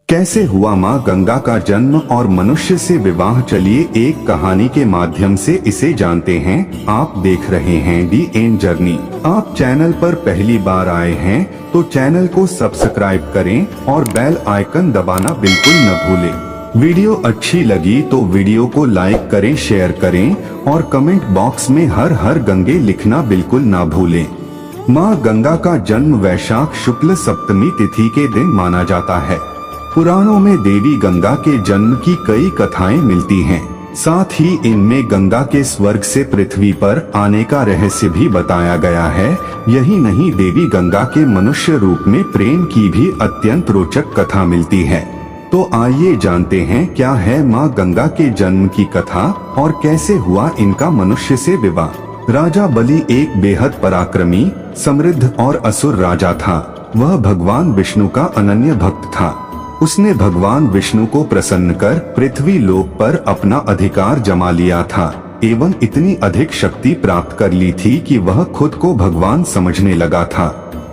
कैसे हुआ माँ गंगा का जन्म और मनुष्य से विवाह। चलिए एक कहानी के माध्यम से इसे जानते हैं। आप देख रहे हैं डी जर्नी। आप चैनल पर पहली बार आए हैं तो चैनल को सब्सक्राइब करें और बेल आइकन दबाना बिल्कुल न भूलें। वीडियो अच्छी लगी तो वीडियो को लाइक करें, शेयर करें और कमेंट बॉक्स में हर हर गंगे लिखना बिल्कुल ना भूलें। माँ गंगा का जन्म वैशाख शुक्ल सप्तमी तिथि के दिन माना जाता है। पुराणों में देवी गंगा के जन्म की कई कथाएं मिलती हैं। साथ ही इनमें गंगा के स्वर्ग से पृथ्वी पर आने का रहस्य भी बताया गया है। यही नहीं, देवी गंगा के मनुष्य रूप में प्रेम की भी अत्यंत रोचक कथा मिलती है। तो आइए जानते हैं क्या है माँ गंगा के जन्म की कथा और कैसे हुआ इनका मनुष्य से विवाह। राजा बलि एक बेहद पराक्रमी, समृद्ध और असुर राजा था। वह भगवान विष्णु का अनन्य भक्त था। उसने भगवान विष्णु को प्रसन्न कर पृथ्वी लोक पर अपना अधिकार जमा लिया था एवं इतनी अधिक शक्ति प्राप्त कर ली थी कि वह खुद को भगवान समझने लगा था।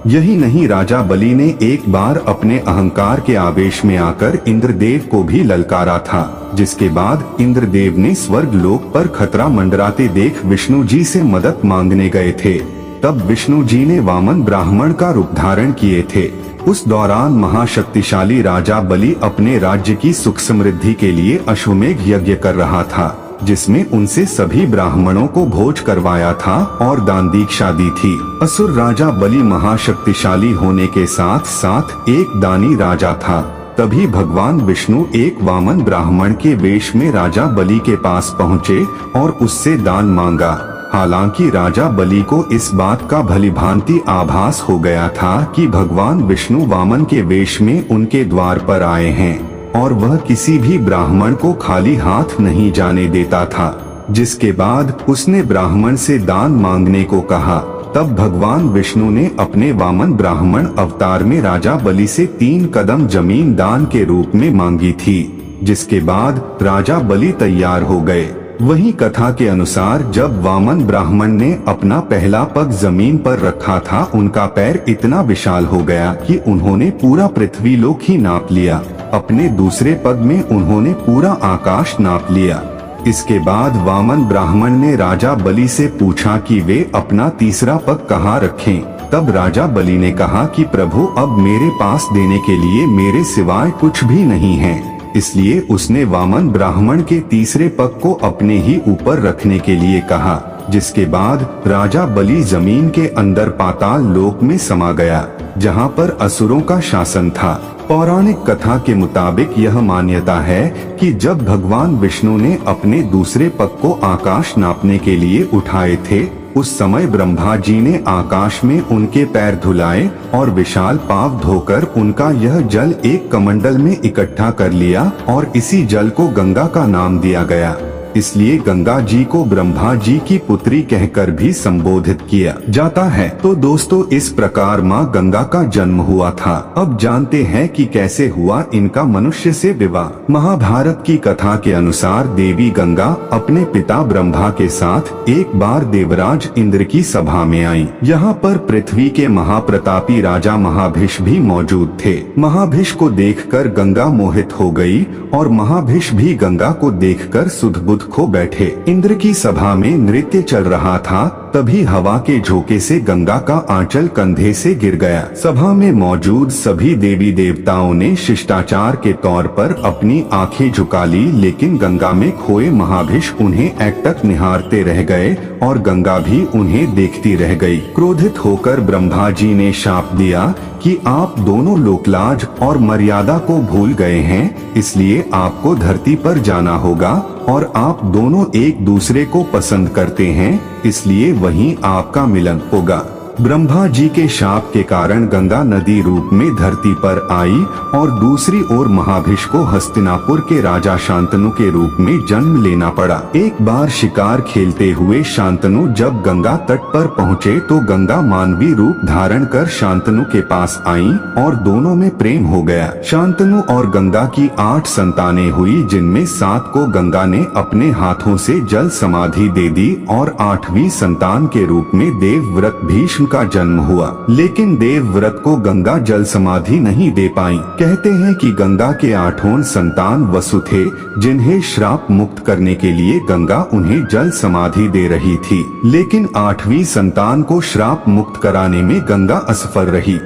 यही नहीं, राजा बलि ने एक बार अपने अहंकार के आवेश में आकर इंद्रदेव को भी ललकारा था, जिसके बाद इंद्रदेव ने स्वर्ग लोक पर खतरा मंडराते देख विष्णु जी से मदद मांगने गए थे। तब विष्णु जी ने वामन ब्राह्मण का रूप धारण किए थे। उस दौरान महाशक्तिशाली राजा बलि अपने राज्य की सुख समृद्धि के लिए अश्वमेघ यज्ञ कर रहा था, जिसमें उनसे सभी ब्राह्मणों को भोज करवाया था और दान दीक्षा दी थी। असुर राजा बलि महाशक्तिशाली होने के साथ साथ एक दानी राजा था। तभी भगवान विष्णु एक वामन ब्राह्मण के वेश में राजा बलि के पास पहुँचे और उससे दान मांगा। हालांकि राजा बलि को इस बात का भलीभांति आभास हो गया था कि भगवान विष्णु वामन के वेश में उनके द्वार पर आए हैं और वह किसी भी ब्राह्मण को खाली हाथ नहीं जाने देता था, जिसके बाद उसने ब्राह्मण से दान मांगने को कहा। तब भगवान विष्णु ने अपने वामन ब्राह्मण अवतार में राजा बलि से 3 कदम जमीन दान के रूप में मांगी थी, जिसके बाद राजा बलि तैयार हो गए। वही कथा के अनुसार जब वामन ब्राह्मण ने अपना पहला पग जमीन पर रखा था, उनका पैर इतना विशाल हो गया कि उन्होंने पूरा पृथ्वी लोक ही नाप लिया। अपने दूसरे पग में उन्होंने पूरा आकाश नाप लिया। इसके बाद वामन ब्राह्मण ने राजा बलि से पूछा कि वे अपना तीसरा पग कहाँ रखें। तब राजा बलि ने कहा कि प्रभु, अब मेरे पास देने के लिए मेरे सिवाय कुछ भी नहीं है। इसलिए उसने वामन ब्राह्मण के तीसरे पग को अपने ही ऊपर रखने के लिए कहा, जिसके बाद राजा बलि जमीन के अंदर पाताल लोक में समा गया, जहां पर असुरों का शासन था। पौराणिक कथा के मुताबिक यह मान्यता है कि जब भगवान विष्णु ने अपने दूसरे पग को आकाश नापने के लिए उठाए थे, उस समय ब्रह्मा जी ने आकाश में उनके पैर धुलाए और विशाल पाव धोकर उनका यह जल एक कमंडल में इकट्ठा कर लिया और इसी जल को गंगा का नाम दिया गया। इसलिए गंगा जी को ब्रह्मा जी की पुत्री कहकर भी संबोधित किया जाता है। तो दोस्तों, इस प्रकार माँ गंगा का जन्म हुआ था। अब जानते हैं कि कैसे हुआ इनका मनुष्य से विवाह। महाभारत की कथा के अनुसार देवी गंगा अपने पिता ब्रह्मा के साथ एक बार देवराज इंद्र की सभा में आई। यहाँ पर पृथ्वी के महाप्रतापी राजा महाभिष भी मौजूद थे। महाभिष को देखकर गंगा मोहित हो गई और महाभिष भी गंगा को देखकर सुध बुध खो बैठे। इंद्र की सभा में नृत्य चल रहा था, तभी हवा के झोंके से गंगा का आंचल कंधे से गिर गया। सभा में मौजूद सभी देवी देवताओं ने शिष्टाचार के तौर पर अपनी आंखें झुका ली, लेकिन गंगा में खोए महाभिष उन्हें एकटक निहारते रह गए और गंगा भी उन्हें देखती रह गई। क्रोधित होकर ब्रह्मा जी ने शाप दिया कि आप दोनों लोकलाज और मर्यादा को भूल गए हैं, इसलिए आपको धरती पर जाना होगा और आप दोनों एक दूसरे को पसंद करते हैं, इसलिए वहीं आपका मिलन होगा। ब्रह्मा जी के शाप के कारण गंगा नदी रूप में धरती पर आई और दूसरी ओर महाभिष को हस्तिनापुर के राजा शांतनु के रूप में जन्म लेना पड़ा। एक बार शिकार खेलते हुए शांतनु जब गंगा तट पर पहुँचे तो गंगा मानवी रूप धारण कर शांतनु के पास आई और दोनों में प्रेम हो गया। शांतनु और गंगा की 8 संतानें हुई, जिनमें 7 को गंगा ने अपने हाथों से जल समाधि दे दी और 8वीं संतान के रूप में देवव्रत भीष्म कृष्ण का जन्म हुआ, लेकिन देवव्रत को गंगा जल समाधि नहीं दे पाई। कहते हैं कि गंगा के 8 संतान वसु थे, जिन्हें श्राप मुक्त करने के लिए गंगा उन्हें जल समाधि दे रही थी, लेकिन 8वीं संतान को श्राप मुक्त कराने में गंगा असफल रही।